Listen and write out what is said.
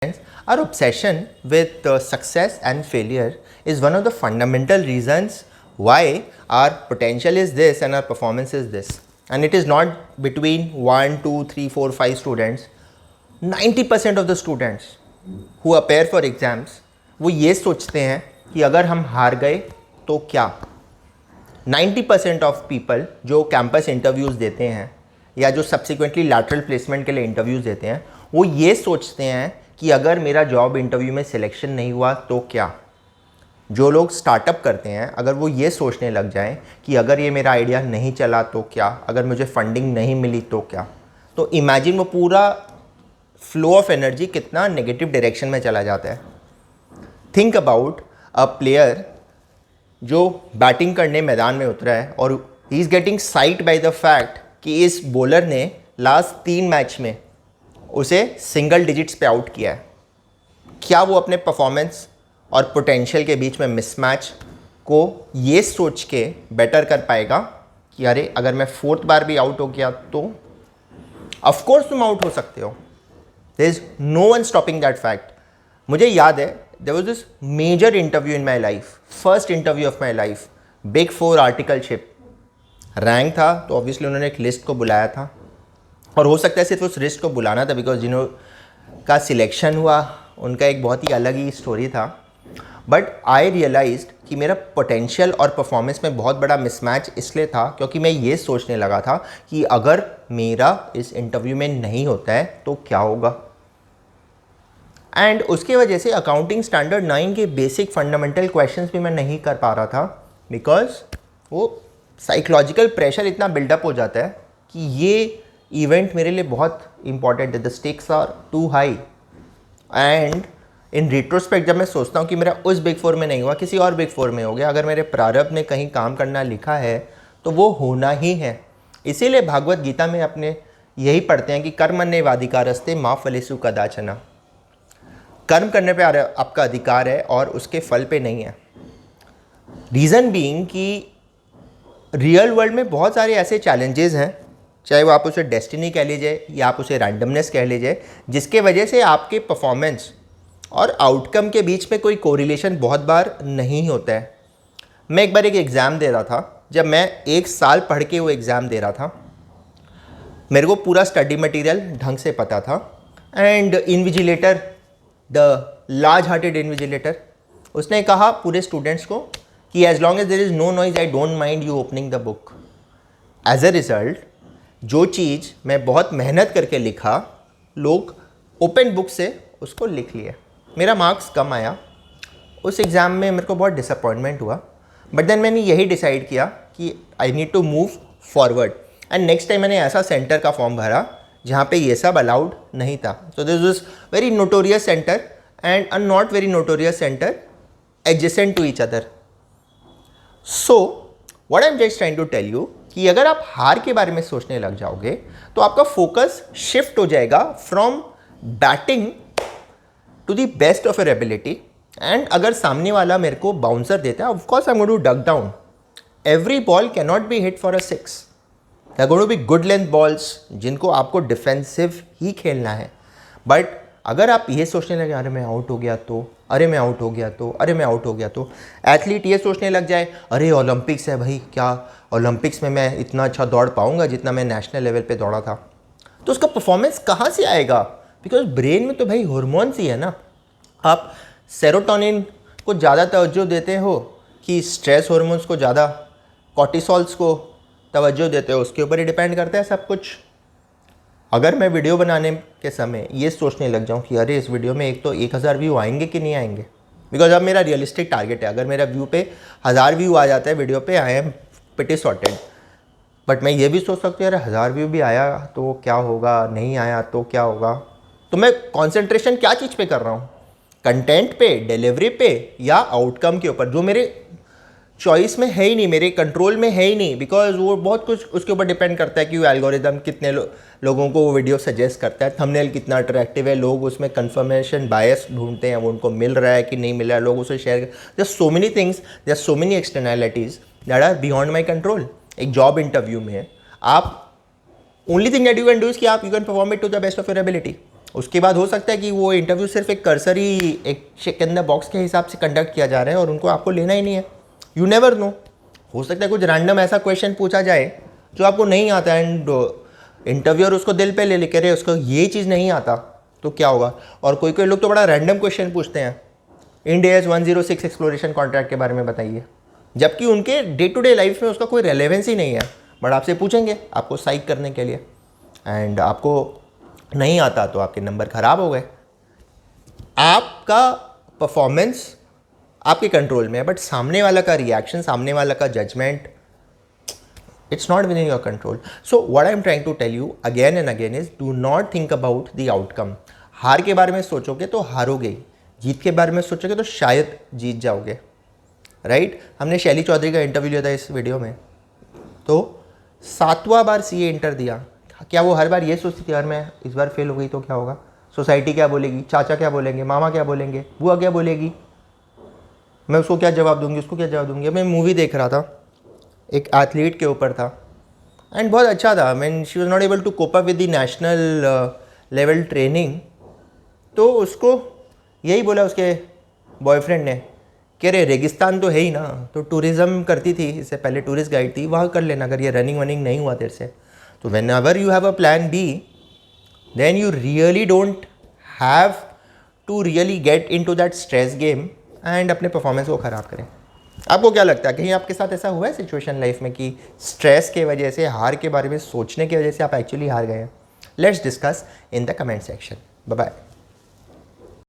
Our obsession with success and failure is one of the fundamental reasons why our potential is this and our performance is this. And it is not between 1, 2, 3, 4, 5 students. 90% of the students who appear for exams वो ये सोचते हैं कि अगर हम हार गए तो क्या. 90% ऑफ पीपल जो कैंपस इंटरव्यूज़ देते हैं या जो सब्सिक्वेंटली लैटरल प्लेसमेंट के लिए इंटरव्यूज़ देते हैं वो ये सोचते हैं कि अगर मेरा जॉब इंटरव्यू में सिलेक्शन नहीं हुआ तो क्या. जो लोग स्टार्टअप करते हैं अगर वो ये सोचने लग जाएं कि अगर ये मेरा आइडिया नहीं चला तो क्या, अगर मुझे फंडिंग नहीं मिली तो क्या, तो इमेजिन वो पूरा फ्लो ऑफ एनर्जी कितना नेगेटिव डायरेक्शन में चला जाता है. थिंक अबाउट अ प्लेयर जो बैटिंग करने मैदान में उतरा है और he is getting site by the fact कि इस बॉलर ने लास्ट 3 मैच में उसे सिंगल डिजिट्स पे आउट किया है. क्या वो अपने परफॉर्मेंस और पोटेंशियल के बीच में मिसमैच को ये सोच के बेटर कर पाएगा कि अरे अगर मैं 4th बार भी आउट हो गया तो. ऑफ कोर्स तुम आउट हो सकते हो. There is no one stopping that fact. मुझे याद है there was this major interview in my life, first interview of my life, big 4 articleship. Rank था तो ऑब्वियसली उन्होंने एक लिस्ट को बुलाया था और हो सकता है सिर्फ उस लिस्ट को बुलाना था बिकॉज जिन्हों का सिलेक्शन हुआ उनका एक बहुत ही अलग ही स्टोरी था. बट आई रियलाइज्ड कि मेरा पोटेंशियल और परफॉर्मेंस में बहुत बड़ा मिसमैच इसलिए था क्योंकि मैं ये सोचने लगा था कि अगर मेरा इस इंटरव्यू में नहीं होता है तो क्या होगा. एंड उसकी वजह से अकाउंटिंग स्टैंडर्ड 9 के बेसिक फंडामेंटल क्वेश्चंस भी मैं नहीं कर पा रहा था बिकॉज वो साइकोलॉजिकल प्रेशर इतना बिल्डअप हो जाता है कि ये इवेंट मेरे लिए बहुत इंपॉर्टेंट है. The stakes are too high. And in retrospect जब मैं सोचता हूँ कि मेरा उस बिग 4 में नहीं हुआ, किसी और बिग 4 में हो गया, अगर मेरे प्रारब्ध में कहीं काम करना लिखा है तो वो होना ही है. इसीलिए भागवत गीता में अपने यही पढ़ते हैं कि कर्मण्येवाधिकारस्ते मा फलेषु कदाचन. कर्म करने पे आपका अधिकार है और उसके फल पे नहीं है. रीज़न बीइंग कि रियल वर्ल्ड में बहुत सारे ऐसे चैलेंजेस हैं, चाहे वो आप उसे डेस्टिनी कह लीजिए या आप उसे रैंडमनेस कह लीजिए, जिसके वजह से आपके परफॉर्मेंस और आउटकम के बीच में कोई कोरिलेशन बहुत बार नहीं होता है. मैं एक बार एक एग्ज़ाम दे रहा था. जब मैं 1 साल पढ़ के वो एग्ज़ाम दे रहा था मेरे को पूरा स्टडी मटेरियल ढंग से पता था. And invigilator, the large hearted invigilator, उसने कहा पूरे स्टूडेंट्स को कि as long as there is no noise I don't mind you opening the book. As a result जो चीज़ मैं बहुत मेहनत करके लिखा, लोग ओपन बुक से उसको लिख लिए. मेरा मार्क्स कम आया उस एग्ज़ाम में. मेरे को बहुत डिसअपॉइंटमेंट हुआ. बट देन मैंने यही डिसाइड किया कि I need to move forward. And next time मैंने ऐसा सेंटर का फॉर्म भरा जहाँ पे ये सब अलाउड नहीं था. So this was very notorious centre and a not very notorious centre adjacent to each other. So what I am just trying to tell you कि अगर आप हार के बारे में सोचने लग जाओगे तो आपका फोकस शिफ्ट हो जाएगा from batting to the best of your ability. And अगर सामने वाला मेरे को बाउंसर देता है, of course I am going to duck down. Every ball can not be hit for a 6. They are going to be good length balls जिनको आपको defensive ही खेलना है. बट अगर आप ये सोचने लगे अरे मैं आउट हो गया तो, अरे मैं आउट हो गया तो, अरे मैं आउट हो गया तो, एथलीट ये सोचने लग जाए अरे ओलंपिक्स है भाई, क्या ओलंपिक्स में मैं इतना अच्छा दौड़ पाऊंगा जितना मैं नेशनल लेवल पे दौड़ा था, तो उसका परफॉर्मेंस कहाँ से आएगा. बिकॉज ब्रेन में तो भाई हार्मोन्स ही है ना. आप सेरोटोनिन को ज़्यादा तवज्जो देते हो कि स्ट्रेस हार्मोन्स को ज़्यादा, कॉर्टिसोल्स को तवज्जो देते हो, उसके ऊपर ही डिपेंड करता है सब कुछ. अगर मैं वीडियो बनाने के समय ये सोचने लग जाऊँ कि अरे इस वीडियो में एक तो 1000 व्यू आएंगे कि नहीं आएंगे, बिकॉज अब मेरा रियलिस्टिक टारगेट है, अगर मेरा व्यू पे 1000 व्यू आ जाता है वीडियो पे, I am pretty sorted. But मैं ये भी सोच सकती हूँ अरे 1000 व्यू भी आया तो क्या होगा, नहीं आया तो क्या होगा. तो मैं कॉन्सेंट्रेशन क्या चीज़ पे कर रहा हूँ, कंटेंट पे, डिलीवरी पे या आउटकम के ऊपर, जो मेरे चॉइस में है ही नहीं, मेरे कंट्रोल में है ही नहीं. बिकॉज वो बहुत कुछ उसके ऊपर डिपेंड करता है कि वो एल्गोरिदम कितने लोगों को वो वीडियो सजेस्ट करता है, थंबनेल कितना अट्रैक्टिव है, लोग उसमें कंफर्मेशन बायस ढूंढते हैं, वो उनको मिल रहा है कि नहीं मिल रहा है, लोग उसे share. There so many things, there so many externalities that are beyond my control. एक जॉब इंटरव्यू में आप only thing that you can do is कि आप you can perform it to the best of your ability. उसके बाद हो सकता है कि वो इंटरव्यू सिर्फ एक कर्सरी एक चेक के अंदर बॉक्स के हिसाब से कंडक्ट किया जा रहा है और उनको आपको लेना ही नहीं है। यू नेवर नो, हो सकता है कुछ रैंडम ऐसा क्वेश्चन पूछा जाए जो आपको नहीं आता एंड इंटरव्यूअर उसको दिल पे ले लेके रहे उसको ये चीज़ नहीं आता तो क्या होगा। और कोई कोई लोग तो बड़ा रैंडम क्वेश्चन पूछते हैं, इंडियाज 106 एक्सप्लोरेशन कॉन्ट्रैक्ट के बारे में बताइए, जबकि उनके डे टू डे लाइफ में उसका कोई रेलेवेंस ही नहीं है, बट आपसे पूछेंगे आपको साइक करने के लिए, एंड आपको नहीं आता तो आपके नंबर ख़राब हो गए। आपका परफॉर्मेंस आपके कंट्रोल में है, बट सामने वाला का रिएक्शन, सामने वाला का judgement, it's not within your control. So what I am trying to tell you again and again is do not think about the outcome. हार के बारे में सोचोगे तो हारोगे ही, जीत के बारे में सोचोगे तो शायद जीत जाओगे, राइट। हमने शैली चौधरी का इंटरव्यू लिया था इस वीडियो में, तो 7वां बार सीए इंटर दिया, क्या वो हर बार ये सोचती थी यार मैं इस बार फेल हो गई तो क्या होगा, सोसाइटी क्या बोलेगी, चाचा क्या बोलेंगे, मामा क्या बोलेंगे, बुआ क्या बोलेगी, मैं उसको क्या जवाब दूंगी, उसको क्या जवाब दूंगी। मैं मूवी देख रहा था, एक एथलीट के ऊपर था एंड बहुत अच्छा था। Mean she was not able to cope up with the national level training, तो उसको यही बोला उसके बॉयफ्रेंड ने कि अरे रेगिस्तान तो है ही ना, तो टूरिज़्म करती थी इससे पहले, टूरिस्ट गाइड थी, वहाँ कर लेना अगर ये रनिंग वनिंग नहीं हुआ तेरे से। तो whenever you have a plan B then you really don't have to really get into that stress game and अपने परफॉर्मेंस को ख़राब करें। आपको क्या लगता है कहीं आपके साथ ऐसा हुआ है सिचुएशन लाइफ में कि स्ट्रेस के वजह से, हार के बारे में सोचने की वजह से आप एक्चुअली हार गए हैं? Let's discuss in the comment section. Bye bye.